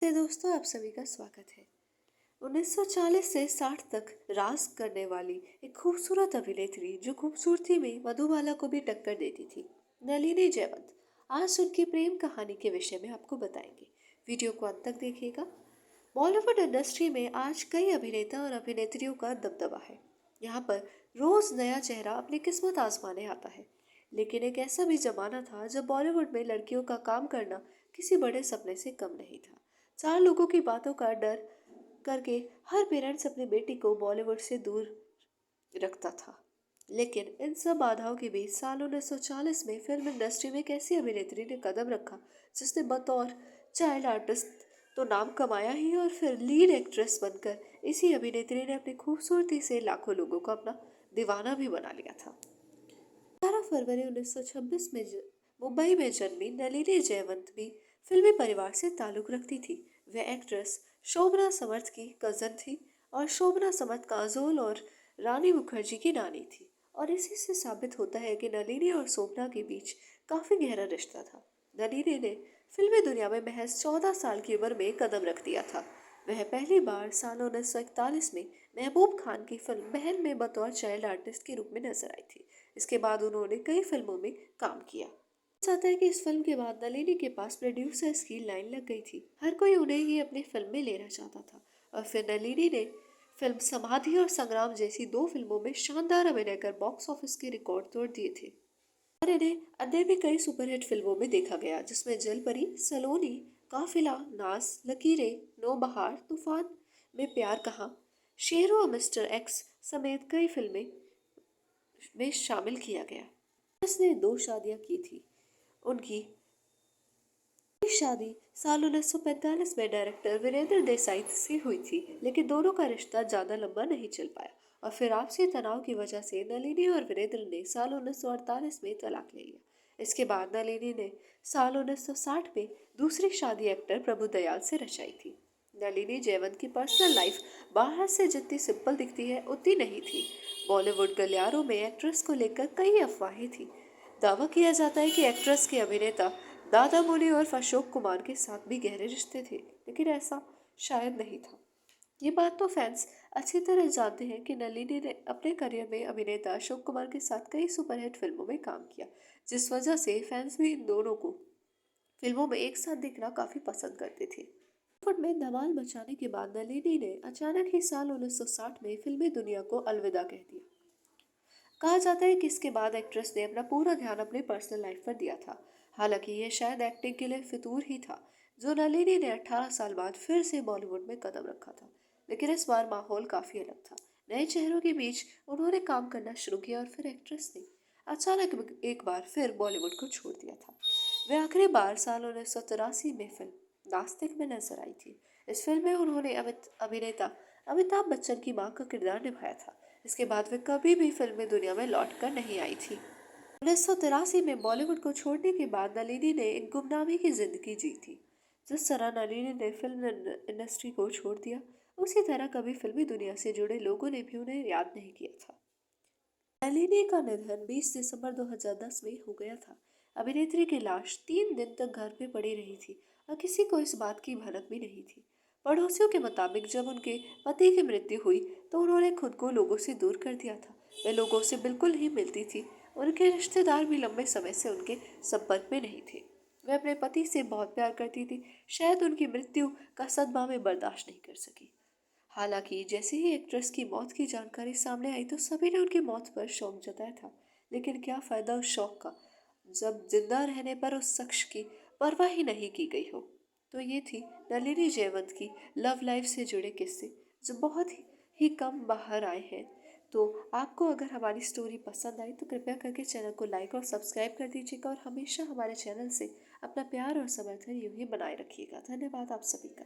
तो दोस्तों आप सभी का स्वागत है। 1940 से 60 तक राज करने वाली एक खूबसूरत अभिनेत्री जो खूबसूरती में मधुबाला को भी टक्कर देती थी, नलिनी जयवंत। आज उनकी प्रेम कहानी के विषय में आपको बताएंगे। वीडियो को अंत तक देखिएगा। बॉलीवुड इंडस्ट्री में आज कई अभिनेता और अभिनेत्रियों का दबदबा है। यहाँ पर रोज नया चेहरा अपनी किस्मत आजमाने आता है। लेकिन एक ऐसा भी जमाना था जब बॉलीवुड में लड़कियों का काम करना किसी बड़े सपने से कम नहीं था। चार लोगों की बातों का डर करके हर पेरेंट्स अपनी बेटी को बॉलीवुड से दूर रखता था। लेकिन इन सब बाधाओं के बीच साल 1940 में फिल्म इंडस्ट्री में एक ऐसी अभिनेत्री ने कदम रखा जिसने बतौर चाइल्ड आर्टिस्ट तो नाम कमाया ही, और फिर लीड एक्ट्रेस बनकर इसी अभिनेत्री ने अपनी खूबसूरती से लाखों लोगों को अपना दीवाना भी बना लिया था। 18 फरवरी 1926 में मुंबई में जन्मी नलिनी जयवंत भी फिल्मी परिवार से ताल्लुक रखती थी। वह एक्ट्रेस शोभना समर्थ की कजन थी और शोभना समर्थ काजोल और रानी मुखर्जी की नानी थी। और इसी से साबित होता है कि नलिनी और शोभना के बीच काफी गहरा रिश्ता था। नलिनी ने फिल्मी दुनिया में महज 14 साल की उम्र में कदम रख दिया था। वह पहली बार साल 1941 में महबूब खान की फिल्म बहन में बतौर चाइल्ड आर्टिस्ट के रूप में नजर आई थी। इसके बाद उन्होंने कई फिल्मों में काम किया। चाहता है कि इस फिल्म के बाद नलिनी के पास प्रोड्यूसर्स की लाइन लग गई थी। हर कोई उन्हें ही अपनी फिल्म में लेना चाहता था। और फिर नलिनी ने फिल्म समाधि और संग्राम जैसी दो फिल्मों में शानदार अभिनय कर बॉक्स ऑफिस के रिकॉर्ड तोड़ दिए थे। और इन्हें अन्य भी कई सुपरहिट फिल्मों में देखा गया, जिसमें जलपरी, सलोनी, काफिला, नाज, लकीरें, नौबहार, तूफान में प्यार कहाँ, शेरों और मिस्टर एक्स समेत कई फिल्में में शामिल किया गया। उसने दो शादियां की थी। उनकी पहली शादी साल 1945 में डायरेक्टर वीरेंद्र देसाई से हुई थी, लेकिन दोनों का रिश्ता ज्यादा लंबा नहीं चल पाया और फिर आपसी तनाव की वजह से नलिनी और वीरेंद्र ने साल 1948 में तलाक ले लिया। इसके बाद नलिनी ने साल 1960 में दूसरी शादी एक्टर प्रभु दयाल से रचाई थी। नलिनी जयवंत की पर्सनल लाइफ बाहर से जितनी सिंपल दिखती है उतनी नहीं थी। बॉलीवुड गलियारों में एक्ट्रेस को लेकर कई अफवाहें थी। दावा किया जाता है कि एक्ट्रेस के अभिनेता दादा मोनी और अशोक कुमार के साथ भी गहरे रिश्ते थे, लेकिन ऐसा शायद नहीं था। ये बात तो फैंस अच्छी तरह जानते हैं कि नलिनी ने अपने करियर में अभिनेता अशोक कुमार के साथ कई सुपरहिट फिल्मों में काम किया, जिस वजह से फैंस भी इन दोनों को फिल्मों में एक साथ देखना काफी पसंद करते थे। बॉलीवुड में धमाल मचाने के बाद नलिनी ने अचानक ही साल 1960 में फिल्मी दुनिया को अलविदा कह दिया। कहा जाता है कि इसके बाद एक्ट्रेस ने अपना पूरा ध्यान अपनी पर्सनल लाइफ पर दिया था। हालांकि यह शायद एक्टिंग के लिए फितूर ही था, जो नलिनी ने 18 साल बाद फिर से बॉलीवुड में कदम रखा था। लेकिन इस बार माहौल काफी अलग था। नए चेहरों के बीच उन्होंने काम करना शुरू किया और फिर एक्ट्रेस ने अचानक एक बार फिर बॉलीवुड को छोड़ दिया था। वह आखिरी बार साल 1983 में फिल्म नास्तिक में नजर आई थी। इस फिल्म में उन्होंने अभिनेता अमिताभ बच्चन की मां का किरदार निभाया था। इसके बाद वे कभी भी फिल्मी दुनिया में लौट कर नहीं आई थी। 1983 में बॉलीवुड को छोड़ने के बाद नलिनी ने एक गुमनामी की जिंदगी जी थी। जिस तरह नलिनी ने फिल्म इंडस्ट्री को छोड़ दिया, उसी तरह कभी फिल्मी दुनिया से जुड़े लोगों ने भी उन्हें याद नहीं किया था। नलिनी का निधन 20 दिसंबर 2010 में हो गया था। अभिनेत्री की लाश 3 दिन तक घर में पड़ी रही थी और किसी को इस बात की भनक भी नहीं थी। पड़ोसियों के मुताबिक जब उनके पति की मृत्यु हुई तो उन्होंने खुद को लोगों से दूर कर दिया था। वे लोगों से बिल्कुल नहीं मिलती थी। उनके रिश्तेदार भी लंबे समय से उनके संपर्क में नहीं थे। वे अपने पति से बहुत प्यार करती थी। शायद उनकी मृत्यु का सदमा में बर्दाश्त नहीं कर सकी। हालांकि जैसे ही एक्ट्रेस की मौत की जानकारी सामने आई तो सभी ने उनकी मौत पर शोक जताया था। लेकिन क्या फायदा उस शौक का जब जिंदा रहने पर उस शख्स की परवाह ही नहीं की गई हो। तो ये थी नलिनी जयवंत की लव लाइफ से जुड़े किस्से, जो बहुत ही कम बाहर आए हैं। तो आपको अगर हमारी स्टोरी पसंद आई तो कृपया करके चैनल को लाइक और सब्सक्राइब कर दीजिएगा और हमेशा हमारे चैनल से अपना प्यार और समर्थन यूं ही बनाए रखिएगा। धन्यवाद आप सभी का।